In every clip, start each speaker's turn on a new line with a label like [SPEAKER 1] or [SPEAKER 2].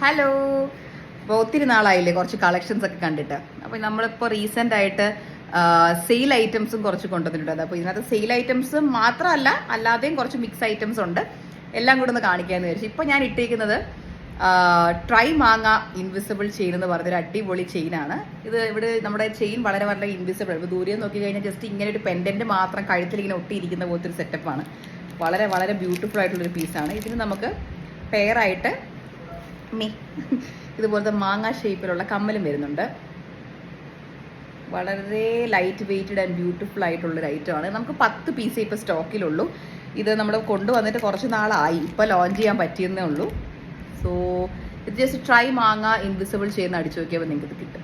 [SPEAKER 1] Hello. അപ്പോൾ ഒത്തിരി നാളായില്ലേ കുറച്ച് കളക്ഷൻസ് ഒക്കെ കണ്ടിട്ട്. അപ്പോൾ നമ്മളിപ്പോൾ റീസെൻ്റ് ആയിട്ട് സെയിൽ ഐറ്റംസും കുറച്ച് കൊണ്ടുവന്നിട്ടുണ്ട്. അപ്പോൾ ഇതിനകത്ത് സെയിൽ ഐറ്റംസ് മാത്രമല്ല, അല്ലാതെയും കുറച്ച് മിക്സ് ഐറ്റംസ് ഉണ്ട്. എല്ലാം കൂടെ ഒന്ന് കാണിക്കാമെന്ന് വിചാരിച്ചു. ഇപ്പോൾ ഞാൻ ഇട്ടേക്കുന്നത് ട്രൈ മാങ്ങ ഇൻവിസിബിൾ ചെയിൻ എന്ന് പറഞ്ഞൊരു അടിപൊളി ചെയിനാണ്. ഇത് ഇവിടെ നമ്മുടെ ചെയിൻ വളരെ വളരെ ഇൻവിസിബിൾ. ഇപ്പോൾ ദൂരെ നോക്കി കഴിഞ്ഞാൽ ജസ്റ്റ് ഇങ്ങനെ ഒരു പെൻഡൻറ്റ് മാത്രം കഴുത്തിൽ ഇങ്ങനെ ഒട്ടിയിരിക്കുന്ന പോലത്തെ ഒരു സെറ്റപ്പാണ്. വളരെ വളരെ ബ്യൂട്ടിഫുൾ ആയിട്ടുള്ളൊരു പീസാണ്. ഇതിന് നമുക്ക് പെയറായിട്ട് ഇതുപോലത്തെ മാങ്ങ ഷേപ്പിലുള്ള കമ്മലും വരുന്നുണ്ട്. വളരെ ലൈറ്റ് വെയ്റ്റഡ് ആൻഡ് ബ്യൂട്ടിഫുൾ ആയിട്ടുള്ളൊരു ഐറ്റമാണ്. നമുക്ക് 10 പീസേ ഇപ്പോൾ സ്റ്റോക്കിലുള്ളൂ. ഇത് നമ്മൾ കൊണ്ടുവന്നിട്ട് കുറച്ച് നാളായി, ഇപ്പോൾ ലോഞ്ച് ചെയ്യാൻ പറ്റിയെന്നേ ഉള്ളൂ. സോ ഇത് ജസ്റ്റ് ട്രൈ മാങ്ങ ഇൻവിസിബിൾ ചെയ്യുന്ന അടിച്ചു നോക്കിയപ്പോൾ നിങ്ങൾക്ക് ഇത് കിട്ടും.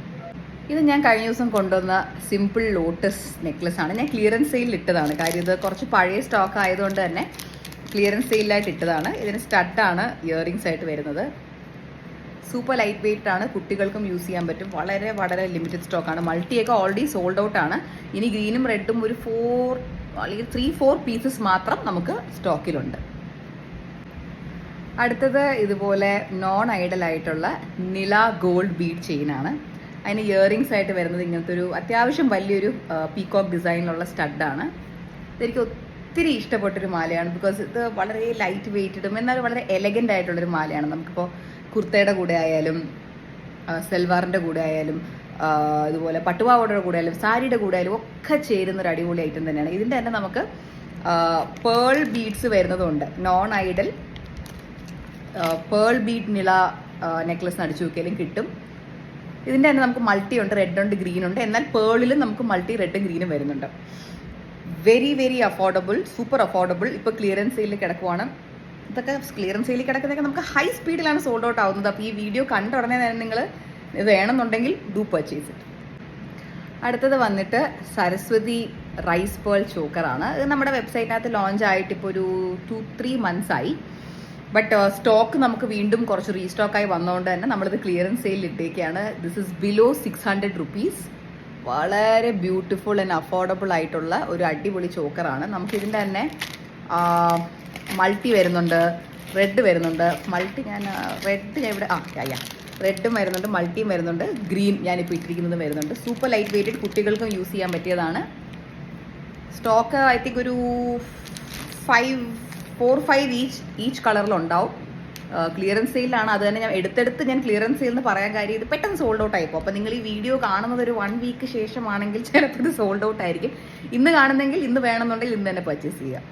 [SPEAKER 1] ഇത് ഞാൻ കഴിഞ്ഞ ദിവസം കൊണ്ടുവന്ന സിമ്പിൾ ലോട്ടസ് നെക്ലസ് ആണ്. ഞാൻ ക്ലിയറൻസ് സെയിലിൽ ഇട്ടതാണ്. കാര്യം ഇത് കുറച്ച് പഴയ സ്റ്റോക്ക് ആയതുകൊണ്ട് തന്നെ ക്ലിയറൻസ് സെയിലായിട്ട് ഇട്ടതാണ്. ഇതിന് സ്റ്റഡാണ് ഇയറിങ്സ് ആയിട്ട് വരുന്നത്. സൂപ്പർ ലൈറ്റ് വെയിറ്റ് ആണ്, കുട്ടികൾക്കും യൂസ് ചെയ്യാൻ പറ്റും. വളരെ വളരെ ലിമിറ്റഡ് സ്റ്റോക്കാണ്. മൾട്ടിയൊക്കെ ഓൾറെഡി സോൾഡ് ഔട്ട് ആണ്. ഇനി ഗ്രീനും റെഡും ഒരു 4 അല്ലെങ്കിൽ 3-4 പീസസ് മാത്രം നമുക്ക് സ്റ്റോക്കിലുണ്ട്. അടുത്തത് ഇതുപോലെ നോൺ ഐഡൽ ആയിട്ടുള്ള നില ഗോൾഡ് ബീഡ് ചെയിനാണ്. അതിന് ഇയറിങ്സ് ആയിട്ട് വരുന്നത് ഇങ്ങനത്തെ ഒരു അത്യാവശ്യം വലിയൊരു പീകോക്ക് ഡിസൈനിലുള്ള സ്റ്റഡാണ്. ഇതെനിക്ക് ഒത്തിരി ഇഷ്ടപ്പെട്ടൊരു മാലയാണ്. ബിക്കോസ് ഇത് വളരെ ലൈറ്റ് വെയ്റ്റഡും എന്നാൽ വളരെ എലഗൻ്റ് ആയിട്ടുള്ളൊരു മാലയാണ്. നമുക്കിപ്പോൾ കുർത്തയുടെ കൂടെ ആയാലും സെൽവാറിൻ്റെ കൂടെ ആയാലും ഇതുപോലെ പട്ടുപാവാടയുടെ കൂടെ ആയാലും സാരിയുടെ കൂടെ ആയാലും ഒക്കെ ചേരുന്നൊരു അടിപൊളി ഐറ്റം തന്നെയാണ്. ഇതിൻ്റെ തന്നെ നമുക്ക് പേൾ ബീഡ്സ് വരുന്നതുണ്ട്. നോൺ ഐഡൽ പേൾ ബീഡ് നില നെക്ലസ് അടിച്ചു നോക്കിയാലും കിട്ടും. ഇതിൻ്റെ തന്നെ നമുക്ക് മൾട്ടി ഉണ്ട്, റെഡ് ഉണ്ട്, ഗ്രീൻ ഉണ്ട്. എന്നാൽ പേളിലും നമുക്ക് മൾട്ടി റെഡും ഗ്രീനും വരുന്നുണ്ട്. Very very affordable, super affordable. ഇപ്പോൾ ക്ലിയറൻസ് സെയിലിൽ കിടക്കുവാണ്. ഇതൊക്കെ ക്ലിയറൻസ് സെയിലിൽ കിടക്കുന്നതൊക്കെ നമുക്ക് ഹൈ സ്പീഡിലാണ് സോൾഡ് ഔട്ട് ആവുന്നത്. അപ്പോൾ ഈ വീഡിയോ കണ്ട ഉടനെ തന്നെ നിങ്ങൾ വേണമെന്നുണ്ടെങ്കിൽ ഡു പർച്ചേസ് ഇറ്റ്. അടുത്തത് വന്നിട്ട് സരസ്വതി റൈസ് പേൾ ചോക്കറാണ്. ഇത് നമ്മുടെ വെബ്സൈറ്റിനകത്ത് ലോഞ്ച് ആയിട്ട് ഇപ്പോൾ ഒരു 2-3 മന്ത്സ് ആയി. ബട്ട് സ്റ്റോക്ക് നമുക്ക് വീണ്ടും കുറച്ച് റീസ്റ്റോക്കായി വന്നതുകൊണ്ട് തന്നെ നമ്മളിത് ക്ലിയറൻസ് സെയിലിൽ ഇട്ടേക്കാണ്. This is below 600 rupees. വളരെ ബ്യൂട്ടിഫുൾ ആൻഡ് അഫോർഡബിൾ ആയിട്ടുള്ള ഒരു അടിപൊളി ചോക്കറാണ്. നമുക്കിതിൻ്റെ തന്നെ മൾട്ടി വരുന്നുണ്ട്, റെഡ് വരുന്നുണ്ട്. മൾട്ടി റെഡ് ഇവിടെ റെഡും വരുന്നുണ്ട്, മൾട്ടിയും വരുന്നുണ്ട്, ഗ്രീൻ ഞാനിപ്പോൾ ഇട്ടിരിക്കുന്നതും വരുന്നുണ്ട്. സൂപ്പർ ലൈറ്റ് വെയ്റ്റഡ്, കുട്ടികൾക്കും യൂസ് ചെയ്യാൻ പറ്റിയതാണ്. സ്റ്റോക്ക് ഐ തിങ്ക് ഒരു 4-5 ഈച്ച് കളറിലുണ്ടാവും. ക്ലിയറൻസ് സെയിലാണ്. അത് തന്നെ ഞാൻ എടുത്തെടുത്ത് ഞാൻ ക്ലിയറൻസ് സെയിൽ എന്ന് പറയാൻ കാര്യം ഇത് പെട്ടെന്ന് സോൾഡ് ഔട്ട് ആയിപ്പോൾ. അപ്പോൾ നിങ്ങൾ ഈ വീഡിയോ കാണുന്നത് ഒരു 1 വീക്ക് ശേഷമാണെങ്കിൽ ചിലപ്പോൾ ഇത് സോൾഡ് ഔട്ട് ആയിരിക്കും. ഇന്ന് കാണുന്നെങ്കിൽ ഇന്ന് വേണമെന്നുണ്ടെങ്കിൽ ഇന്ന് തന്നെ പർച്ചേസ് ചെയ്യുക.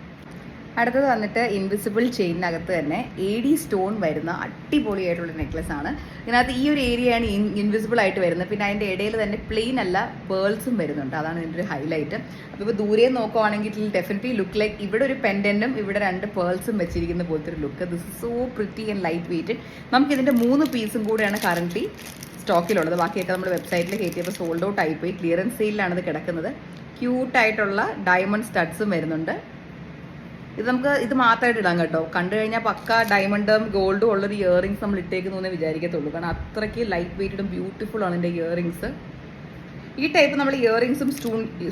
[SPEAKER 1] അടുത്തത് വന്നിട്ട് ഇൻവിസിബിൾ ചെയിനകത്ത് തന്നെ AD സ്റ്റോൺ വരുന്ന അടിപൊളിയായിട്ടുള്ള നെക്ലസ് ആണ്. ഇതിനകത്ത് ഈ ഒരു ഏരിയയാണ് ഇൻവിസിബിൾ ആയിട്ട് വരുന്നത്. പിന്നെ അതിൻ്റെ ഇടയിൽ തന്നെ പ്ലെയിൻ അല്ല പേൾസും വരുന്നുണ്ട്. അതാണ് ഇതിൻ്റെ ഒരു ഹൈലൈറ്റ്. അപ്പോൾ ഇപ്പോൾ ദൂരെ നോക്കുവാണെങ്കിൽ ഇറ്റ് ഡെഫിനറ്റ്ലി ലുക്ക് ലൈക്ക് ഇവിടെ ഒരു പെൻഡൻറ്റും ഇവിടെ 2 പേൾസും വെച്ചിരിക്കുന്ന പോലത്തെ ഒരു look. This is so pretty and light weighted. നമുക്കിതിൻ്റെ 3 പീസും കൂടെയാണ് കറൻറ്റ്ലി സ്റ്റോക്കിലുള്ളത്. ബാക്കിയൊക്കെ നമ്മുടെ വെബ്സൈറ്റിൽ കയറ്റിയപ്പോൾ സോൾഡ് ഔട്ട് ആയിപ്പോയി. ക്ലിയറൻസ് സെയിലാണ് ഇത് കിടക്കുന്നത്. ക്യൂട്ടായിട്ടുള്ള ഡയമണ്ട് സ്റ്റഡ്സും വരുന്നുണ്ട്. ഇത് മാത്രമായിട്ട് ഇടാം കേട്ടോ. കണ്ടു കഴിഞ്ഞാൽ പക്ക ഡയമണ്ടും ഗോൾഡും ഉള്ളൊരു ഇയറിങ്സ് നമ്മൾ ഇട്ടേക്കുന്നു എന്നേ വിചാരിക്കത്തുള്ളൂ. കാരണം അത്രയ്ക്ക് ലൈറ്റ് വെയ്റ്റഡും ബ്യൂട്ടിഫുൾ ആണ് ഇതിൻ്റെ ഇയറിങ്സ്. ഈ ടൈപ്പ് നമ്മൾ ഇയറിങ്സും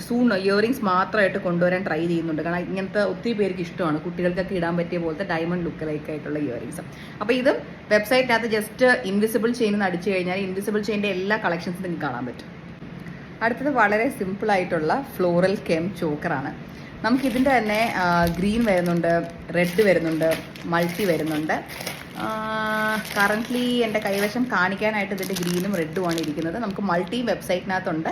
[SPEAKER 1] സ്റ്റൂൺ ഇയറിങ്സ് മാത്രമായിട്ട് കൊണ്ടുവരാൻ ട്രൈ ചെയ്യുന്നുണ്ട്. കാരണം ഇങ്ങനത്തെ ഒത്തിരി പേർക്ക് ഇഷ്ടമാണ്. കുട്ടികൾക്കൊക്കെ ഇടാൻ പറ്റിയ പോലത്തെ ഡയമണ്ട് ലുക്ക് ലൈക്ക് ആയിട്ടുള്ള ഇയറിങ്സ്. അപ്പോൾ ഇതും വെബ്സൈറ്റിനകത്ത് ജസ്റ്റ് ഇൻവിസിബിൾ ചെയിൻ എന്ന് അടിച്ചു കഴിഞ്ഞാൽ ഇൻവിസിബിൾ ചെയിൻ്റെ എല്ലാ കളക്ഷൻസും നിങ്ങൾക്ക് കാണാൻ പറ്റും. അടുത്തത് വളരെ സിമ്പിളായിട്ടുള്ള ഫ്ലോറൽ കെം ചോക്കറാണ്. നമുക്കിതിൻ്റെ തന്നെ ഗ്രീൻ വരുന്നുണ്ട്, റെഡ് വരുന്നുണ്ട്, മൾട്ടി വരുന്നുണ്ട്. കറൻ്റ്ലി എൻ്റെ കൈവശം കാണിക്കാനായിട്ട് ഇതിൻ്റെ ഗ്രീനും റെഡുമാണ് ഇരിക്കുന്നത്. നമുക്ക് മൾട്ടിയും വെബ്സൈറ്റിനകത്തുണ്ട്.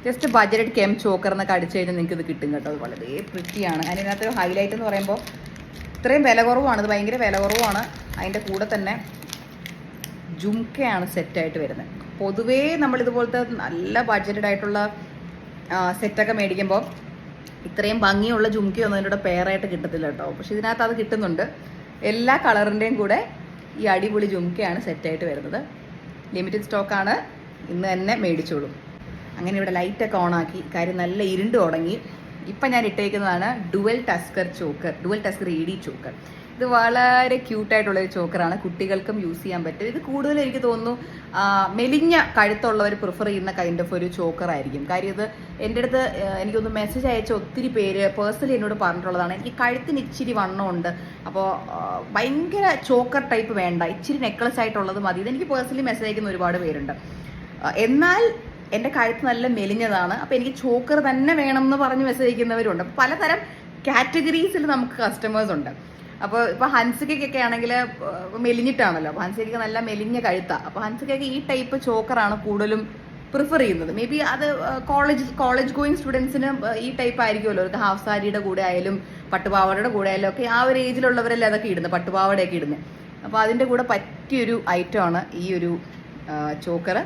[SPEAKER 1] ജസ്റ്റ് ബഡ്ജറ്റ് കെം ചോക്കർ എന്നൊക്കെ അടിച്ചു കഴിഞ്ഞാൽ നിങ്ങൾക്ക് ഇത് കിട്ടും കേട്ടോ. അത് വളരെ പ്രിറ്റിയാണ്. അതിനകത്തൊരു ഹൈലൈറ്റ് എന്ന് പറയുമ്പോൾ ഇത്രയും വില കുറവാണ്, ഇത് ഭയങ്കര വില കുറവാണ്. അതിൻ്റെ കൂടെ തന്നെ ജുംക്കയാണ് സെറ്റായിട്ട് വരുന്നത്. പൊതുവേ നമ്മളിതുപോലത്തെ നല്ല ബഡ്ജറ്റഡ് ആയിട്ടുള്ള സെറ്റൊക്കെ മേടിക്കുമ്പോൾ ഇത്രയും ഭംഗിയുള്ള ജുംക്കയൊന്നും അതിൻ്റെ പെയറായിട്ട് കിട്ടത്തില്ല കേട്ടോ. പക്ഷെ ഇതിനകത്ത് അത് കിട്ടുന്നുണ്ട്. എല്ലാ കളറിൻ്റെയും കൂടെ ഈ അടിപൊളി ജുംക്കയാണ് സെറ്റായിട്ട് വരുന്നത്. ലിമിറ്റഡ് സ്റ്റോക്കാണ്, ഇന്ന് തന്നെ മേടിച്ചോളും. അങ്ങനെ ഇവിടെ ലൈറ്റൊക്കെ ഓണാക്കി. കാര്യം നല്ല ഇരുണ്ട് തുടങ്ങി. ഇപ്പം ഞാൻ ഇട്ടേക്കുന്നതാണ് ഡുവൽ ടസ്കർ AD ചോക്കർ. ഇത് വളരെ ക്യൂട്ടായിട്ടുള്ളൊരു ചോക്കറാണ്, കുട്ടികൾക്കും യൂസ് ചെയ്യാൻ പറ്റും. ഇത് കൂടുതൽ എനിക്ക് തോന്നുന്നു മെലിഞ്ഞ കഴുത്തുള്ളവർ പ്രിഫർ ചെയ്യുന്ന കൈൻഡ് ഓഫ് ഒരു ചോക്കറായിരിക്കും. കാര്യം ഇത് എൻ്റെ അടുത്ത് എനിക്കൊന്ന് മെസ്സേജ് അയച്ച ഒത്തിരി പേര് പേഴ്സണലി എന്നോട് പറഞ്ഞിട്ടുള്ളതാണ്. എനിക്ക് കഴുത്തിന് ഇച്ചിരി വണ്ണമുണ്ട്, അപ്പോൾ ഭയങ്കര ചോക്കർ ടൈപ്പ് വേണ്ട, ഇച്ചിരി നെക്ലസ് ആയിട്ടുള്ളത് മതി. ഇതെനിക്ക് പേഴ്സണലി മെസ്സേജ് അയക്കുന്ന ഒരുപാട് പേരുണ്ട്. എന്നാൽ എൻ്റെ കഴുത്ത് നല്ല മെലിഞ്ഞതാണ്, അപ്പോൾ എനിക്ക് ചോക്കർ തന്നെ വേണം എന്ന് പറഞ്ഞ് മെസ്സേജ് അയക്കുന്നവരുണ്ട്. പലതരം കാറ്റഗറീസിൽ നമുക്ക് കസ്റ്റമേഴ്സ് ഉണ്ട്. അപ്പോൾ ഇപ്പോൾ ഹൻസിക്കൊക്കെ ആണെങ്കിൽ മെലിഞ്ഞിട്ടാണല്ലോ, അപ്പോൾ ഹൻസിക്കൊക്കെ നല്ല മെലിഞ്ഞ കഴുത്താണ്. അപ്പോൾ ഹൻസിക്കൊക്കെ ഈ ടൈപ്പ് ചോക്കറാണ് കൂടുതലും പ്രിഫർ ചെയ്യുന്നത്. മേ ബി അത് കോളേജ് ഗോയിങ് സ്റ്റുഡൻസിന് ഈ ടൈപ്പ് ആയിരിക്കുമല്ലോ. ഒരു ഹാഫ് സാരിയുടെ കൂടെ ആയാലും പട്ടുപാവടയുടെ കൂടെ ആയാലും ഒക്കെ ആ ഒരു ഏജിലുള്ളവരല്ലേ അതൊക്കെ ഇടുന്നത്, പട്ടുപാവടയൊക്കെ ഇടുന്നത്. അപ്പോൾ അതിൻ്റെ കൂടെ പറ്റിയൊരു ഐറ്റമാണ് ഈ ഒരു ചോക്കർ.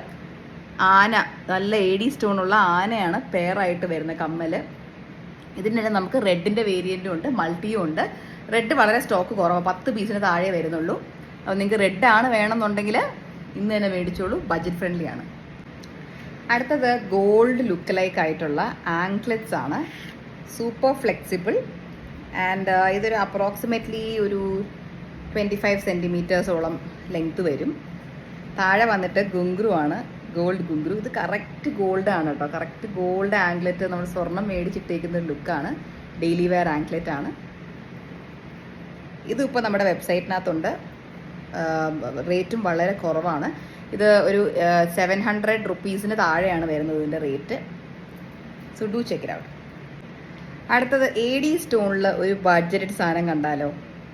[SPEAKER 1] ആന, നല്ല AD സ്റ്റോണുള്ള ആനയാണ് പെയറായിട്ട് വരുന്ന കമ്മൽ. ഇതിൻ്റെ നമുക്ക് റെഡിൻ്റെ വേരിയൻറ്റും ഉണ്ട്, മൾട്ടിയും ഉണ്ട്. റെഡ് വളരെ സ്റ്റോക്ക് കുറവാണ്, 10 പീസിന് താഴെ വരുന്നുള്ളൂ. അപ്പോൾ നിങ്ങൾക്ക് റെഡാണ് വേണമെന്നുണ്ടെങ്കിൽ ഇന്ന് തന്നെ മേടിച്ചോളൂ, ബഡ്ജറ്റ് ഫ്രണ്ട്ലി ആണ്. അടുത്തത് ഗോൾഡ് ലുക്ക് ലൈക്ക് ആയിട്ടുള്ള ആങ്ക്ലെറ്റ്സ് ആണ്. സൂപ്പർ ഫ്ലെക്സിബിൾ ആൻഡ് ഇതൊരു അപ്രോക്സിമേറ്റ്ലി ഒരു 25 സെൻറ്റിമീറ്റേഴ്സോളം ലെങ്ത് വരും. താഴെ വന്നിട്ട് ഗുങ്ക്രു ആണ്, ഗോൾഡ് ഗുങ്ക്രു. ഇത് കറക്റ്റ് ഗോൾഡ് ആണ് കേട്ടോ, കറക്റ്റ് ഗോൾഡ് ആങ്ക്ലെറ്റ്. നമ്മൾ സ്വർണം മേടിച്ചിട്ടേക്കുന്ന ഒരു ലുക്കാണ്, ഡെയിലി വെയർ ആങ്ക്ലെറ്റ് ആണ്. ഇതിപ്പോൾ നമ്മുടെ വെബ്സൈറ്റിനകത്തുണ്ട്, റേറ്റും വളരെ കുറവാണ്. ഇത് ഒരു 700 റുപ്പീസിന് താഴെയാണ് വരുന്നത് ഇതിൻ്റെ rate. So do check it out. അടുത്തത് AD സ്റ്റോണിൽ ഒരു ബഡ്ജറ്റഡ് സാധനം കണ്ടാലോ.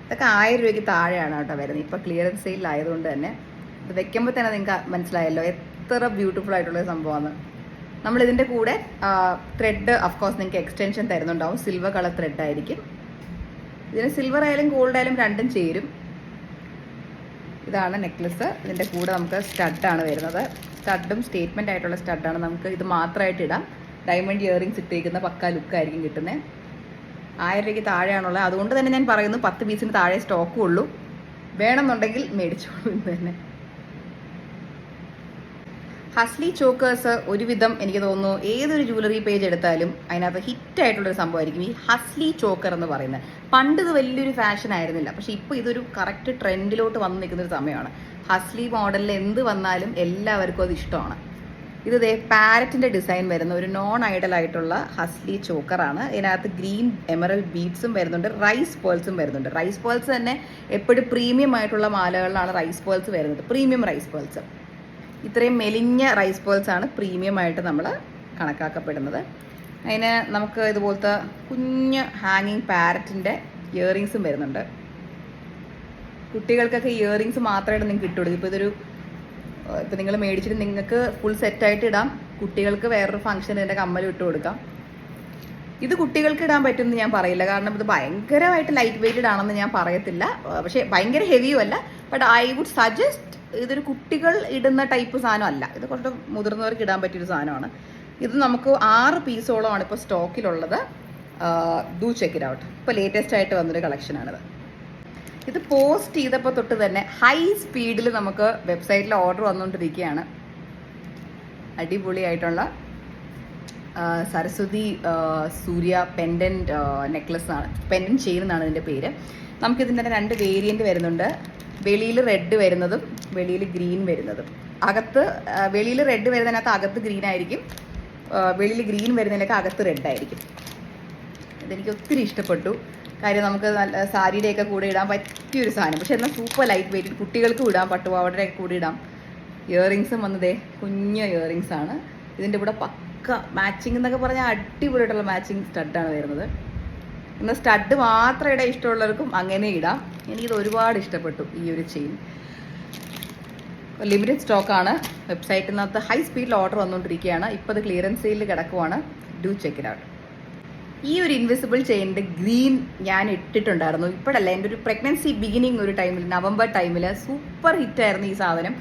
[SPEAKER 1] ഇതൊക്കെ 1000 രൂപയ്ക്ക് താഴെയാണ് കേട്ടോ വരുന്നത്. ഇപ്പോൾ ക്ലിയറൻസ് സെയിലായതുകൊണ്ട് തന്നെ ഇത് വെക്കുമ്പോൾ തന്നെ നിങ്ങൾക്ക് മനസ്സിലായല്ലോ എത്ര ബ്യൂട്ടിഫുൾ ആയിട്ടുള്ള സംഭവമാണ്. നമ്മളിതിൻ്റെ കൂടെ ത്രെഡ് അഫ്കോഴ്സ് നിങ്ങൾക്ക് എക്സ്റ്റൻഷൻ തരുന്നുണ്ടാവും, സിൽവർ കളർ ത്രെഡ് ആയിരിക്കും. ഇതിന് സിൽവർ ആയാലും ഗോൾഡ് ആയാലും രണ്ടും ചേരും. ഇതാണ് നെക്ലസ്. ഇതിൻ്റെ കൂടെ നമുക്ക് സ്റ്റഡാണ് വരുന്നത്. സ്റ്റഡും സ്റ്റേറ്റ്മെൻ്റ് ആയിട്ടുള്ള സ്റ്റഡാണ്. നമുക്ക് ഇത് മാത്രമായിട്ട് ഇടാം. ഡയമണ്ട് ഇയറിങ്സ് ഇട്ടേക്കുന്ന പക്ക ലുക്കായിരിക്കും കിട്ടുന്നത്. 1000 രൂപയ്ക്ക് താഴെയാണുള്ളത്. അതുകൊണ്ട് തന്നെ ഞാൻ പറയുന്നു 10 പീസിന് താഴെ സ്റ്റോക്കും ഉള്ളൂ. വേണമെന്നുണ്ടെങ്കിൽ മേടിച്ചോളൂ ഇന്ന് തന്നെ. ഹസ്ലി ചോക്കേഴ്സ് ഒരുവിധം എനിക്ക് തോന്നുന്നു ഏതൊരു ജ്വല്ലറി പേജ് എടുത്താലും അതിനകത്ത് ഹിറ്റായിട്ടുള്ളൊരു സംഭവമായിരിക്കും ഈ ഹസ്ലി ചോക്കർ എന്ന് പറയുന്നത്. പണ്ട് ഇത് വലിയൊരു ഫാഷൻ ആയിരുന്നില്ല, പക്ഷെ ഇപ്പോൾ ഇതൊരു കറക്റ്റ് ട്രെൻഡിലോട്ട് വന്ന് നിൽക്കുന്നൊരു സമയമാണ്. ഹസ്ലി മോഡലിൽ എന്ത് വന്നാലും എല്ലാവർക്കും അത് ഇഷ്ടമാണ്. ഇത് പാരറ്റിൻ്റെ ഡിസൈൻ വരുന്ന ഒരു നോൺ ഐഡൽ ആയിട്ടുള്ള ഹസ്ലി ചോക്കറാണ്. ഇതിനകത്ത് ഗ്രീൻ എമറൽഡ് ബീഡ്സും വരുന്നുണ്ട്, റൈസ് പേൾസും വരുന്നുണ്ട്. റൈസ് പേൾസ് തന്നെ എപ്പോഴും പ്രീമിയം ആയിട്ടുള്ള മാലകളിലാണ് റൈസ് പേൾസ് വരുന്നത്, പ്രീമിയം റൈസ് പേൾസ്. ഇത്രയും മെലിഞ്ഞ റൈസ് പേൾസ് ആണ് പ്രീമിയം ആയിട്ട് നമ്മൾ കണക്കാക്കപ്പെടുന്നത്. അതിന് നമുക്ക് ഇതുപോലത്തെ കുഞ്ഞ് ഹാങ്ങിങ് പാരറ്റിൻ്റെ ഇയറിങ്സും വരുന്നുണ്ട്. കുട്ടികൾക്കൊക്കെ ഇയറിങ്സ് മാത്രമായിട്ട് നിങ്ങൾക്ക് ഇട്ടുകൊടുക്കും. ഇപ്പോൾ നിങ്ങൾ മേടിച്ചിട്ട് നിങ്ങൾക്ക് ഫുൾ സെറ്റായിട്ട് ഇടാം, കുട്ടികൾക്ക് വേറൊരു ഫംഗ്ഷൻ ഇതിൻ്റെ കമ്മലും ഇട്ട് കൊടുക്കാം. ഇത് കുട്ടികൾക്ക് ഇടാൻ പറ്റുമെന്ന് ഞാൻ പറയില്ല, കാരണം ഇത് ഭയങ്കരമായിട്ട് ലൈറ്റ് വെയ്റ്റഡ് ആണെന്ന് ഞാൻ പറയത്തില്ല, പക്ഷേ ഭയങ്കര ഹെവിയും അല്ല. ബട്ട് ഐ വുഡ് സജസ്റ്റ് ഇതൊരു കുട്ടികൾ ഇടുന്ന ടൈപ്പ് സാധനമല്ല, ഇത് കുറച്ച് മുതിർന്നവർക്ക് ഇടാൻ പറ്റിയൊരു സാധനമാണ്. ഇത് നമുക്ക് 6 പീസോളമാണ് ഇപ്പോൾ സ്റ്റോക്കിലുള്ളത്. Do check it out. ഇപ്പോൾ ലേറ്റസ്റ്റ് ആയിട്ട് വന്നൊരു കളക്ഷനാണിത്. ഇത് പോസ്റ്റ് ചെയ്തപ്പോൾ തൊട്ട് തന്നെ ഹൈ സ്പീഡിൽ നമുക്ക് വെബ്സൈറ്റിൽ ഓർഡർ വന്നുകൊണ്ടിരിക്കുകയാണ്. അടിപൊളിയായിട്ടുള്ള സരസ്വതി സൂര്യ പെൻഡൻറ്റ് നെക്ലസ് ആണ്, പെൻഡൻറ്റ് ചെയിൻ എന്നാണ് ഇതിൻ്റെ പേര്. നമുക്കിതിൻ്റെ തന്നെ 2 വേരിയൻറ്റ് വരുന്നുണ്ട്. വെളിയിൽ റെഡ് വരുന്നതും വെളിയിൽ ഗ്രീൻ വരുന്നതും. വെളിയിൽ റെഡ് വരുന്നതിനകത്ത് അകത്ത് ഗ്രീൻ ആയിരിക്കും, വെളിയിൽ ഗ്രീൻ വരുന്നതിനൊക്കെ അകത്ത് റെഡ് ആയിരിക്കും. ഇതെനിക്ക് ഒത്തിരി ഇഷ്ടപ്പെട്ടു. കാര്യം നമുക്ക് നല്ല സാരിയുടെയൊക്കെ കൂടെ ഇടാൻ പറ്റിയൊരു സാധനം, പക്ഷെ എന്നാൽ സൂപ്പർ ലൈറ്റ് വെയിറ്റ്, കുട്ടികൾക്കും ഇടാം, പട്ടുപാവടയുടെ കൂടെ ഇടാം. ഇയറിങ്സും വന്നതേ കുഞ്ഞ ഇയറിങ്സ് ആണ്. ഇതിൻ്റെ കൂടെ പക്ക മാച്ചിങ് എന്നൊക്കെ പറഞ്ഞാൽ അടിപൊളിയായിട്ടുള്ള മാച്ചിങ് സ്റ്റഡാണ് വരുന്നത്. എന്നാൽ സ്റ്റഡ് മാത്രം ഇടാൻ ഇഷ്ടമുള്ളവർക്കും അങ്ങനെ ഇടാം. എനിക്കിത് ഒരുപാട് ഇഷ്ടപ്പെട്ടു ഈ ഒരു ചെയിൻ. ലിമിറ്റഡ് സ്റ്റോക്കാണ്, വെബ്സൈറ്റിനകത്ത് ഹൈ സ്പീഡിൽ ഓർഡർ വന്നുകൊണ്ടിരിക്കുകയാണ്. ഇപ്പോൾ അത് ക്ലിയറൻസ് സെയിലിൽ കിടക്കുവാണ്. Do check it out. ഈ ഒരു ഇൻവിസിബിൾ ചെയിനിൻ്റെ ഗ്രീൻ ഞാൻ ഇട്ടിട്ടുണ്ടായിരുന്നു, ഇപ്പോഴല്ല, എൻ്റെ ഒരു പ്രഗ്നൻസി ബിഗിനിങ് ഒരു ടൈമിൽ, നവംബർ ടൈമിൽ സൂപ്പർ ഹിറ്റായിരുന്നു ഈ സാധനം.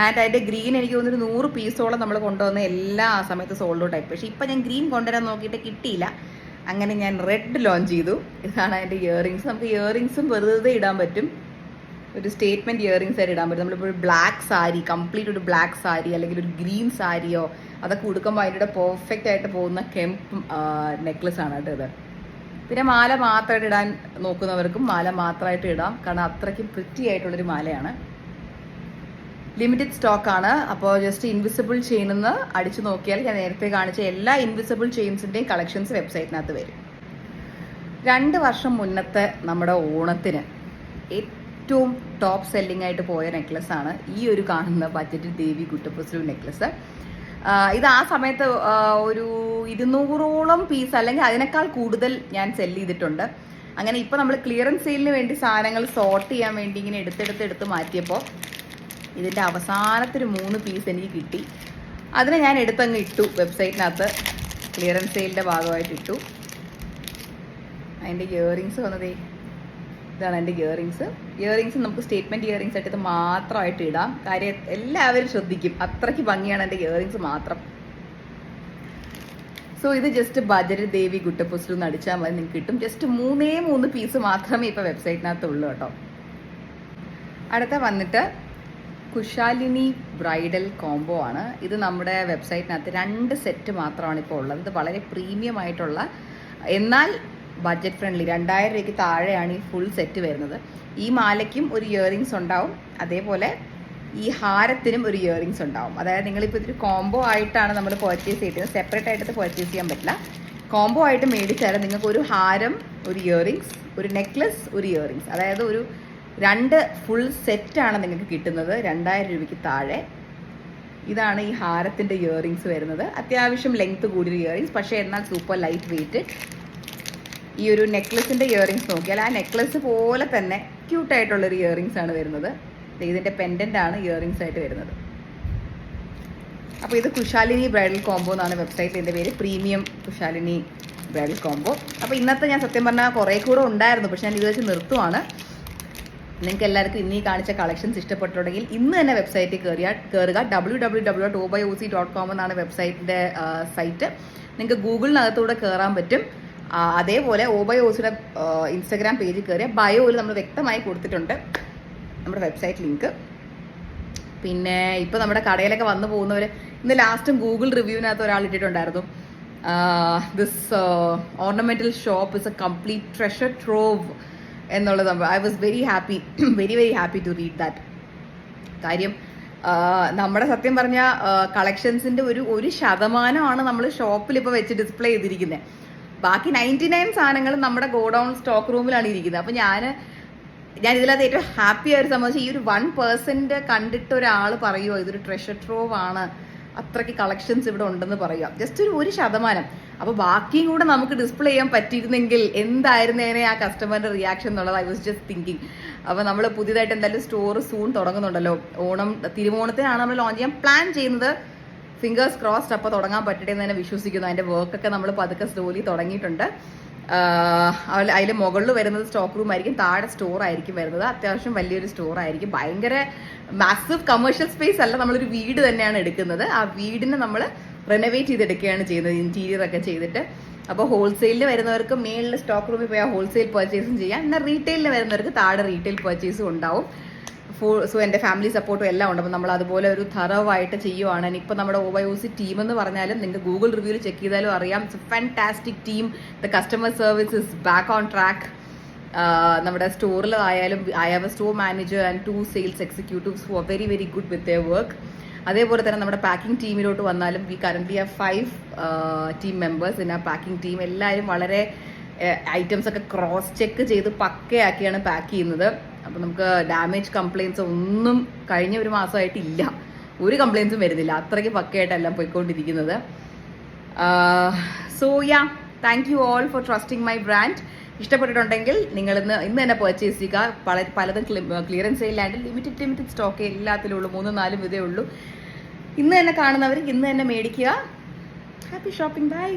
[SPEAKER 1] ആൻഡ് അതിൻ്റെ ഗ്രീൻ എനിക്ക് തോന്നുന്നു 100 പീസോളം നമ്മൾ കൊണ്ടുവന്ന എല്ലാ ആ സമയത്ത് സോൾഡ് ഔട്ട് ആയി. പക്ഷേ ഇപ്പം ഞാൻ ഗ്രീൻ കൊണ്ടുവരാൻ നോക്കിയിട്ട് കിട്ടിയില്ല. അങ്ങനെ ഞാൻ റെഡ് ലോഞ്ച് ചെയ്തു. ഇതാണ് അതിൻ്റെ ഇയറിങ്സ്. നമുക്ക് ഇയറിങ്സും വെറുതെ ഇടാൻ പറ്റും, ഒരു സ്റ്റേറ്റ്മെൻറ്റ് ഇയറിങ്സ് ആയിട്ട് ഇടാൻ പറ്റും. നമ്മളിപ്പോൾ ഒരു ബ്ലാക്ക് സാരി, കംപ്ലീറ്റ് ഒരു ബ്ലാക്ക് സാരി അല്ലെങ്കിൽ ഒരു ഗ്രീൻ സാരിയോ അതൊക്കെ ഉടുക്കുമ്പോൾ അതിൻ്റെ പെർഫെക്റ്റ് ആയിട്ട് പോകുന്ന കെംപ് നെക്ലസ് ആണ് കേട്ടോ ഇത്. പിന്നെ മാല മാത്രമായിട്ട് ഇടാൻ നോക്കുന്നവർക്കും മാല മാത്രമായിട്ട് ഇടാം, കാരണം അത്രയ്ക്കും പ്രിറ്റി ആയിട്ടുള്ളൊരു മാലയാണ്. ലിമിറ്റഡ് സ്റ്റോക്കാണ്. അപ്പോൾ ജസ്റ്റ് ഇൻവിസിബിൾ ചെയിനിന്ന് അടിച്ചു നോക്കിയാൽ ഞാൻ നേരത്തെ കാണിച്ച എല്ലാ ഇൻവിസിബിൾ ചെയിൻസിൻ്റെയും കളക്ഷൻസ് വെബ്സൈറ്റിനകത്ത് വരും. 2 വർഷം മുന്നത്തെ നമ്മുടെ ഓണത്തിന് ഏറ്റവും ടോപ്പ് സെല്ലിംഗ് ആയിട്ട് പോയ നെക്ലസ്സാണ് ഈ ഒരു കാണുന്ന ബഡ്ജറ്റ് ദേവി ഗുട്ടപ്പസ്ലു നെക്ലസ്. ഇത് ആ സമയത്ത് ഒരു 200ഓളം പീസ് അല്ലെങ്കിൽ അതിനേക്കാൾ കൂടുതൽ ഞാൻ സെല്ല് ചെയ്തിട്ടുണ്ട്. അങ്ങനെ ഇപ്പോൾ നമ്മൾ ക്ലിയറൻസ് സെയിലിന് വേണ്ടി സാധനങ്ങൾ സോർട്ട് ചെയ്യാൻ വേണ്ടി ഇങ്ങനെ എടുത്ത് മാറ്റിയപ്പോൾ ഇതിൻ്റെ അവസാനത്തൊരു 3 പീസ് എനിക്ക് കിട്ടി. അതിനെ ഞാൻ എടുത്തങ്ങ് ഇട്ടു വെബ്സൈറ്റിനകത്ത്, ക്ലിയറൻസ് സെയിലിൻ്റെ ഭാഗമായിട്ട് ഇട്ടു. അതിൻ്റെ ഇയറിങ്സ് വന്നതേ ഇതാണ്. എൻ്റെ ഇയറിങ്സ് നമുക്ക് സ്റ്റേറ്റ്മെൻറ്റ് ഇയറിങ്സ് ആയിട്ട് ഇത് മാത്രമായിട്ട് ഇടാം. കാര്യം എല്ലാവരും ശ്രദ്ധിക്കും, അത്രയ്ക്ക് ഭംഗിയാണ് എൻ്റെ ഇയറിങ്സ് മാത്രം. സോ ഇത് ജസ്റ്റ് ബജറ്റ് ദേവി ഗുട്ടപ്പസ്ലു എന്ന് അടിച്ചാൽ മതി, നിങ്ങൾക്ക് കിട്ടും. ജസ്റ്റ് 3 പീസ് മാത്രമേ ഇപ്പോൾ വെബ്സൈറ്റിനകത്ത് ഉള്ളൂ കേട്ടോ. അടുത്ത വന്നിട്ട് കുശാലിനി ബ്രൈഡൽ കോംബോ ആണ്. ഇത് നമ്മുടെ വെബ്സൈറ്റിനകത്ത് 2 സെറ്റ് മാത്രമാണ് ഇപ്പോൾ ഉള്ളത്. ഇത് വളരെ പ്രീമിയം ആയിട്ടുള്ള എന്നാൽ ബഡ്ജറ്റ് ഫ്രണ്ട്ലി, 2000 രൂപയ്ക്ക് താഴെയാണ് ഈ ഫുൾ സെറ്റ് വരുന്നത്. ഈ മാലയ്ക്കും ഒരു ഇയറിങ്സ് ഉണ്ടാവും, അതേപോലെ ഈ ഹാരത്തിനും ഒരു ഇയറിങ്സ് ഉണ്ടാവും. അതായത് നിങ്ങളിപ്പോൾ ഇതൊരു കോംബോ ആയിട്ടാണ് നമ്മൾ പർച്ചേസ് ചെയ്യുന്നത്, സെപ്പറേറ്റ് ആയിട്ട് പർച്ചേസ് ചെയ്യാൻ പറ്റില്ല. കോംബോ ആയിട്ട് മേടിച്ചാൽ നിങ്ങൾക്ക് ഒരു ഹാരം, ഒരു ഇയറിങ്സ്, ഒരു നെക്ലസ്, ഒരു ഇയറിങ്സ്, അതായത് ഒരു 2 ഫുൾ സെറ്റാണ് നിങ്ങൾക്ക് കിട്ടുന്നത് 2000 രൂപയ്ക്ക് താഴെ. ഇതാണ് ഈ ഹാരത്തിൻ്റെ ഇയറിങ്സ് വരുന്നത്. അത്യാവശ്യം ലെങ്ത് കൂടിയൊരു ഇയറിങ്സ്, പക്ഷേ എന്നാൽ സൂപ്പർ ലൈറ്റ് വെയ്റ്റ്. ഈ ഒരു നെക്ലസിൻ്റെ ഇയറിങ്സ് നോക്കിയാൽ ആ നെക്ലസ് പോലെ തന്നെ ക്യൂട്ടായിട്ടുള്ളൊരു ഇയറിങ്സ് ആണ് വരുന്നത്. ഇതിൻ്റെ പെൻഡൻ്റ് ആണ് ഇയറിങ്സ് ആയിട്ട് വരുന്നത്. അപ്പോൾ ഇത് കുശാലിനി ബ്രൈഡൽ കോംബോ എന്നാണ് വെബ്സൈറ്റിൽ ഇതിൻ്റെ പേര്, പ്രീമിയം കുശാലിനി ബ്രൈഡൽ കോംബോ. അപ്പോൾ ഇന്നത്തെ ഞാൻ സത്യം പറഞ്ഞാൽ കുറേ കൂടെ ഉണ്ടായിരുന്നു, പക്ഷേ ഞാൻ ഇത് വെച്ച് നിർത്തുവാണ്. നിങ്ങൾക്ക് എല്ലാവർക്കും ഇന്ന് ഈ കാണിച്ച കളക്ഷൻസ് ഇഷ്ടപ്പെട്ടുണ്ടെങ്കിൽ ഇന്ന് തന്നെ വെബ്സൈറ്റിൽ കയറുക. www.obyOC.com എന്നാണ് വെബ്സൈറ്റിൻ്റെ സൈറ്റ്. നിങ്ങൾക്ക് ഗൂഗിളിനകത്തൂടെ കയറാൻ പറ്റും. അതേപോലെ OBYOCയുടെ ഇൻസ്റ്റഗ്രാം പേജിൽ കയറിയ ബയോയിൽ നമ്മൾ വ്യക്തമായി കൊടുത്തിട്ടുണ്ട് നമ്മുടെ വെബ്സൈറ്റ് ലിങ്ക്. പിന്നെ ഇപ്പോൾ നമ്മുടെ കടയിലൊക്കെ വന്നു പോകുന്നവർ, ഇന്ന് ലാസ്റ്റും ഗൂഗിൾ റിവ്യൂവിനകത്ത് ഒരാൾ ഇട്ടിട്ടുണ്ടായിരുന്നു, this ornamental shop is a complete treasure trove എന്നുള്ളത്. I was very happy to read that. കാര്യം നമ്മുടെ സത്യം പറഞ്ഞ കളക്ഷൻസിൻ്റെ ഒരു ശതമാനമാണ് നമ്മൾ ഷോപ്പിൽ ഇപ്പോൾ വെച്ച് ഡിസ്പ്ലേ ചെയ്തിരിക്കുന്നത്. ബാക്കി 99 സാധനങ്ങളും നമ്മുടെ ഗോഡൗൺ സ്റ്റോക്ക് റൂമിലാണ് ഇരിക്കുന്നത്. അപ്പോൾ ഞാൻ ഇതിനകത്ത് ഏറ്റവും ഹാപ്പി ആയിട്ട് സംബന്ധിച്ച് ഈ ഒരു 1% കണ്ടിട്ട് ഒരാൾ പറയുമോ ഇതൊരു ട്രഷർ ട്രോവ് ആണ്, അത്രയ്ക്ക് കളക്ഷൻസ് ഇവിടെ ഉണ്ടെന്ന് പറയുക, ജസ്റ്റ് ഒരു ശതമാനം. അപ്പോൾ ബാക്കിയും കൂടെ നമുക്ക് ഡിസ്പ്ലേ ചെയ്യാൻ പറ്റിയിരുന്നെങ്കിൽ എന്തായിരുന്നേനെ ആ കസ്റ്റമറിന്റെ റിയാക്ഷൻ എന്നുള്ളത് ഐ വാസ് ജസ്റ്റ് തിങ്കിങ്. അപ്പോൾ നമ്മൾ പുതിയതായിട്ട് എന്തായാലും സ്റ്റോർ സൂൺ തുടങ്ങുന്നുണ്ടല്ലോ, തിരുവോണത്തിനാണ് നമ്മൾ ലോഞ്ച് ചെയ്യാൻ പ്ലാൻ ചെയ്യുന്നത്. ഫിംഗേഴ്സ് ക്രോസ്ഡ്, അപ്പോൾ തുടങ്ങാൻ പറ്റട്ടെ എന്ന് തന്നെ വിശ്വസിക്കുന്നു. അതിൻ്റെ വർക്കൊക്കെ നമ്മൾ പതുക്കെ സ്ലോലി തുടങ്ങിയിട്ടുണ്ട്. അതിൽ മുകളിൽ വരുന്നത് സ്റ്റോക്ക് റൂം ആയിരിക്കും, താഴെ സ്റ്റോർ ആയിരിക്കും വരുന്നത്. അത്യാവശ്യം വലിയൊരു സ്റ്റോർ ആയിരിക്കും. ഭയങ്കര മാസീവ് കമേഴ്ഷ്യൽ സ്പേസ് അല്ല, നമ്മളൊരു വീട് തന്നെയാണ് എടുക്കുന്നത്. ആ വീടിനെ നമ്മൾ റെനോവേറ്റ് ചെയ്തെടുക്കുകയാണ് ചെയ്യുന്നത്, ഇന്റീരിയർ ഒക്കെ ചെയ്തിട്ട്. അപ്പോൾ ഹോൾസെയിലിൽ വരുന്നവർക്ക് മേളിൽ സ്റ്റോക്ക് റൂമിൽ പോയാൽ ഹോൾസെയിൽ പർച്ചേസും ചെയ്യാം, എന്നാൽ റീറ്റെയിലിന് വരുന്നവർക്ക് താഴെ റീറ്റെയിൽ പർച്ചേസും ഉണ്ടാവും. സോ എൻ്റെ ഫാമിലി സപ്പോർട്ടും എല്ലാം ഉണ്ട്. അപ്പോൾ നമ്മൾ അതുപോലെ ഒരു തറവായിട്ട് ചെയ്യുവാണ്. ഇപ്പോൾ നമ്മുടെ OBYOC ടീം എന്ന് പറഞ്ഞാലും നിങ്ങൾക്ക് ഗൂഗിൾ റിവ്യൂവിൽ ചെക്ക് ചെയ്താലും അറിയാം, it's a fantastic team. The customer service is back on track. നമ്മുടെ സ്റ്റോറിൽ ആയാലും I have a store manager and 2 sales executives who are very very good with their work. അതേപോലെ തന്നെ നമ്മുടെ പാക്കിംഗ് ടീമിലോട്ട് വന്നാലും we currently have 5 team members in ആ packing team. എല്ലാവരും വളരെ ഐറ്റംസ് ഒക്കെ ക്രോസ് ചെക്ക് ചെയ്ത് പക്കയാക്കിയാണ് പാക്ക് ചെയ്യുന്നത്. അപ്പോൾ നമുക്ക് ഡാമേജ് കംപ്ലയിൻസ് ഒന്നും കഴിഞ്ഞ ഒരു മാസമായിട്ടില്ല, ഒരു കംപ്ലയിൻസും വരുന്നില്ല. അത്രയ്ക്ക് പക്കയായിട്ടെല്ലാം പോയിക്കൊണ്ടിരിക്കുന്നത്. So yeah, thank you all for trusting my brand. ഇഷ്ടപ്പെട്ടിട്ടുണ്ടെങ്കിൽ നിങ്ങൾ ഇന്ന് തന്നെ പർച്ചേസ് ചെയ്യുക. പലതും ക്ലിയറൻസ് സെയിലാണ്ട് ലിമിറ്റഡ് സ്റ്റോക്ക് എല്ലാത്തിലും ഉള്ളൂ, 3-4 ഇതേ ഉള്ളൂ. ഇന്ന് തന്നെ കാണുന്നവർ ഇന്ന് തന്നെ മേടിക്കുക. Happy shopping, by.